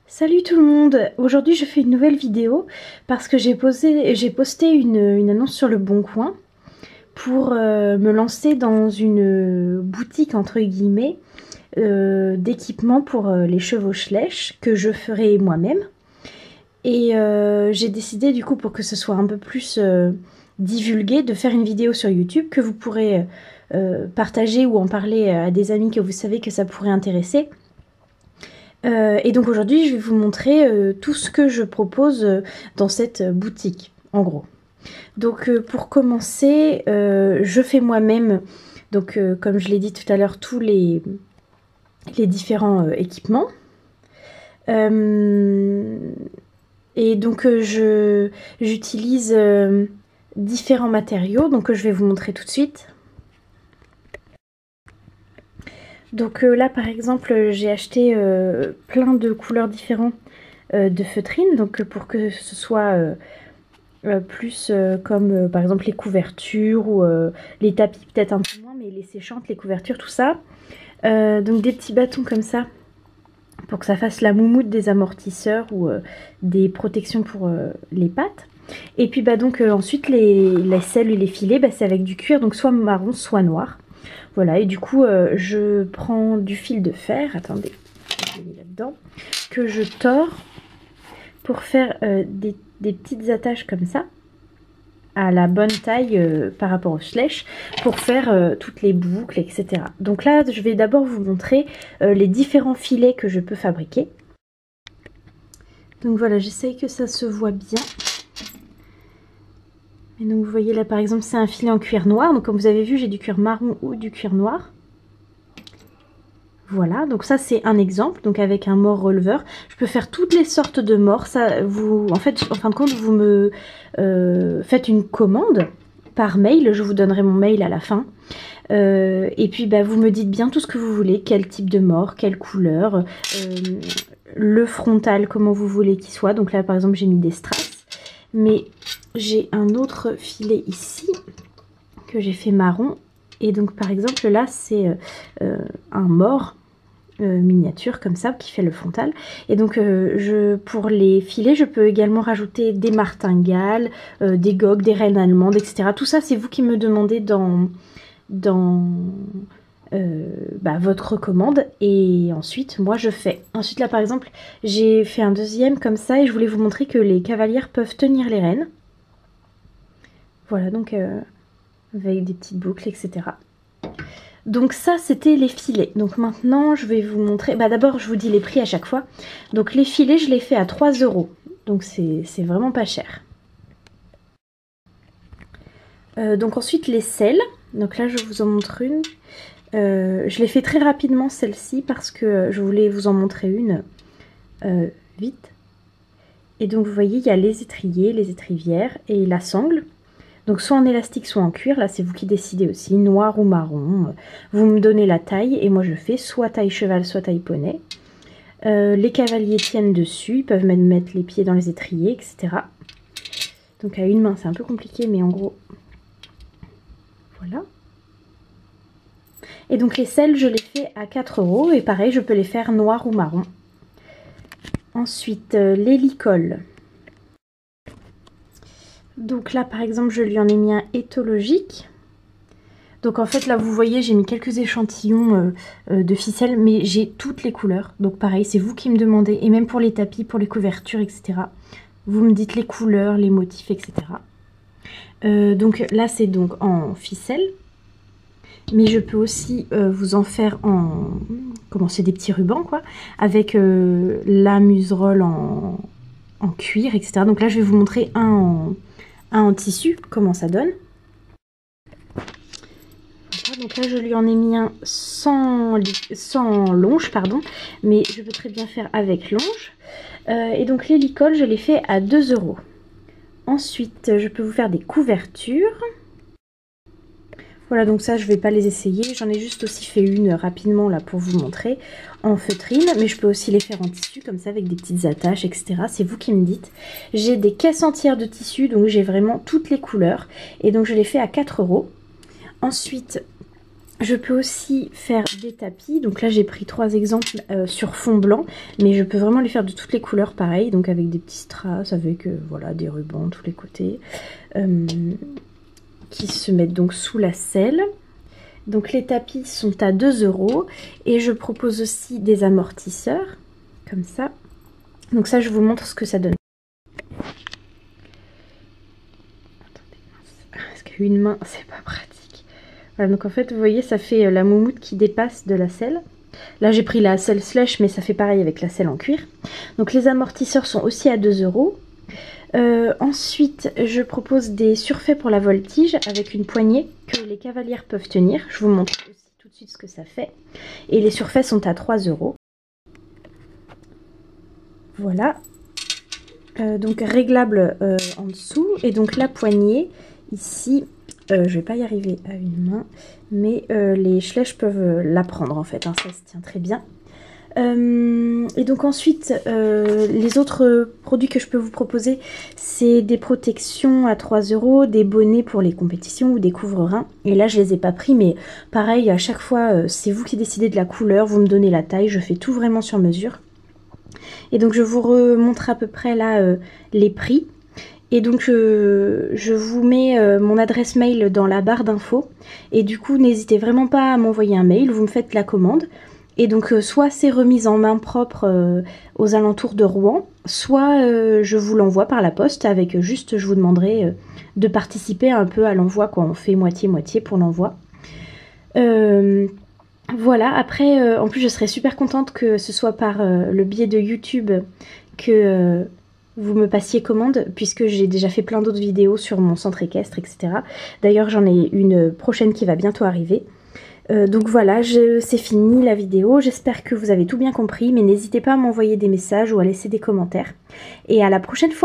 Salut tout le monde! Aujourd'hui je fais une nouvelle vidéo parce que j'ai posté une annonce sur le Bon Coin pour me lancer dans une boutique entre guillemets d'équipement pour les chevaux Schleich que je ferai moi-même. Et j'ai décidé du coup, pour que ce soit un peu plus divulgué, de faire une vidéo sur YouTube que vous pourrez partager ou en parler à des amis que vous savez que ça pourrait intéresser. Et donc aujourd'hui, je vais vous montrer tout ce que je propose dans cette boutique, en gros. Donc pour commencer, je fais moi-même, donc comme je l'ai dit tout à l'heure, tous les différents équipements. Et donc j'utilise différents matériaux, donc je vais vous montrer tout de suite. Donc là par exemple j'ai acheté plein de couleurs différentes de feutrine, donc pour que ce soit plus comme par exemple les couvertures ou les tapis peut-être un peu moins, mais les séchantes, les couvertures, tout ça. Donc des petits bâtons comme ça pour que ça fasse la moumoute des amortisseurs ou des protections pour les pattes. Et puis bah donc ensuite les selles et les filets, bah, c'est avec du cuir, donc soit marron soit noir. Voilà, et du coup, je prends du fil de fer, attendez, je l'ai mis là-dedans, que je tords pour faire des petites attaches comme ça, à la bonne taille par rapport au Schleich, pour faire toutes les boucles, etc. Donc là, je vais d'abord vous montrer les différents filets que je peux fabriquer. Donc voilà, j'essaye que ça se voit bien. Et donc vous voyez là par exemple c'est un filet en cuir noir, donc comme vous avez vu j'ai du cuir marron ou du cuir noir. Voilà, donc ça c'est un exemple, donc avec un mors releveur. Je peux faire toutes les sortes de mors, ça vous, en fait en fin de compte vous me faites une commande par mail, je vous donnerai mon mail à la fin. Et puis bah, vous me dites bien tout ce que vous voulez, quel type de mors, quelle couleur, le frontal, comment vous voulez qu'il soit. Donc là par exemple j'ai mis des strass. Mais j'ai un autre filet ici que j'ai fait marron. Et donc par exemple là c'est un mors miniature comme ça qui fait le frontal. Et donc pour les filets je peux également rajouter des martingales, des gogues, des rennes allemandes, etc. Tout ça c'est vous qui me demandez dans votre commande, et ensuite moi je fais. Ensuite là par exemple j'ai fait un deuxième comme ça et je voulais vous montrer que les cavalières peuvent tenir les rênes. Voilà, donc avec des petites boucles, etc. Donc ça c'était les filets. Donc maintenant je vais vous montrer, d'abord je vous dis les prix à chaque fois. Donc les filets je les fais à 3 €, donc c'est vraiment pas cher. Donc ensuite les selles, donc là je vous en montre une. Je l'ai fait très rapidement celle-ci parce que je voulais vous en montrer une vite. Et donc vous voyez il y a les étriers, les étrivières et la sangle. Donc soit en élastique soit en cuir, là c'est vous qui décidez aussi, noir ou marron. Vous me donnez la taille et moi je fais soit taille cheval soit taille poney. Les cavaliers tiennent dessus, ils peuvent même mettre les pieds dans les étriers, etc. Donc à une main c'est un peu compliqué mais en gros voilà. Et donc les selles, je les fais à 4 € et pareil, je peux les faire noir ou marron. Ensuite, les licoles. Donc là, par exemple, je lui en ai mis un éthologique. Donc en fait, là, vous voyez, j'ai mis quelques échantillons de ficelle, mais j'ai toutes les couleurs. Donc pareil, c'est vous qui me demandez, et même pour les tapis, pour les couvertures, etc. Vous me dites les couleurs, les motifs, etc. Donc là, c'est donc en ficelle. Mais je peux aussi vous en faire en... Comment c'est, des petits rubans quoi. Avec la muserolle en cuir, etc. Donc là je vais vous montrer un en tissu, comment ça donne. Voilà, donc là je lui en ai mis un sans longe, pardon. Mais je peux très bien faire avec longe. Et donc les licoles je les fais à 2 €. Ensuite je peux vous faire des couvertures. Voilà, donc ça je vais pas les essayer, j'en ai juste aussi fait une rapidement là pour vous montrer en feutrine, mais je peux aussi les faire en tissu comme ça avec des petites attaches, etc. C'est vous qui me dites. J'ai des caisses entières de tissu, donc j'ai vraiment toutes les couleurs et donc je les fais à 4 €. Ensuite Je peux aussi faire des tapis, donc là j'ai pris 3 exemples sur fond blanc, mais je peux vraiment les faire de toutes les couleurs pareil, donc avec des petits strass, avec voilà, des rubans de tous les côtés, qui se mettent donc sous la selle. Donc les tapis sont à 2 €, et je propose aussi des amortisseurs, comme ça. Donc ça je vous montre ce que ça donne. Attendez, parce qu'une main c'est pas pratique. Voilà, donc en fait, vous voyez, ça fait la moumoute qui dépasse de la selle. Là, j'ai pris la selle slush, mais ça fait pareil avec la selle en cuir. Donc les amortisseurs sont aussi à 2 €. Ensuite, je propose des surfaits pour la voltige avec une poignée que les cavalières peuvent tenir. Je vous montre aussi tout de suite ce que ça fait. Et les surfaits sont à 3 €. Voilà. Donc réglable en dessous. Et donc la poignée, ici... je vais pas y arriver à une main, mais les schlèches peuvent la prendre en fait, hein, ça se tient très bien. Et donc ensuite, les autres produits que je peux vous proposer, c'est des protections à 3 €, des bonnets pour les compétitions ou des couvre-reins. Et là, je les ai pas pris, mais pareil, à chaque fois, c'est vous qui décidez de la couleur, vous me donnez la taille, je fais tout vraiment sur mesure. Et donc je vous remontre à peu près là les prix. Et donc je vous mets mon adresse mail dans la barre d'infos. Et du coup, n'hésitez vraiment pas à m'envoyer un mail, vous me faites la commande. Et donc soit c'est remise en main propre aux alentours de Rouen, soit je vous l'envoie par la poste avec juste, je vous demanderai de participer un peu à l'envoi, quoi. On fait moitié-moitié pour l'envoi. Voilà, après, en plus je serais super contente que ce soit par le biais de YouTube que... vous me passiez commande, puisque j'ai déjà fait plein d'autres vidéos sur mon centre équestre, etc. D'ailleurs, j'en ai une prochaine qui va bientôt arriver. Donc voilà, c'est fini la vidéo. J'espère que vous avez tout bien compris, mais n'hésitez pas à m'envoyer des messages ou à laisser des commentaires. Et à la prochaine fois!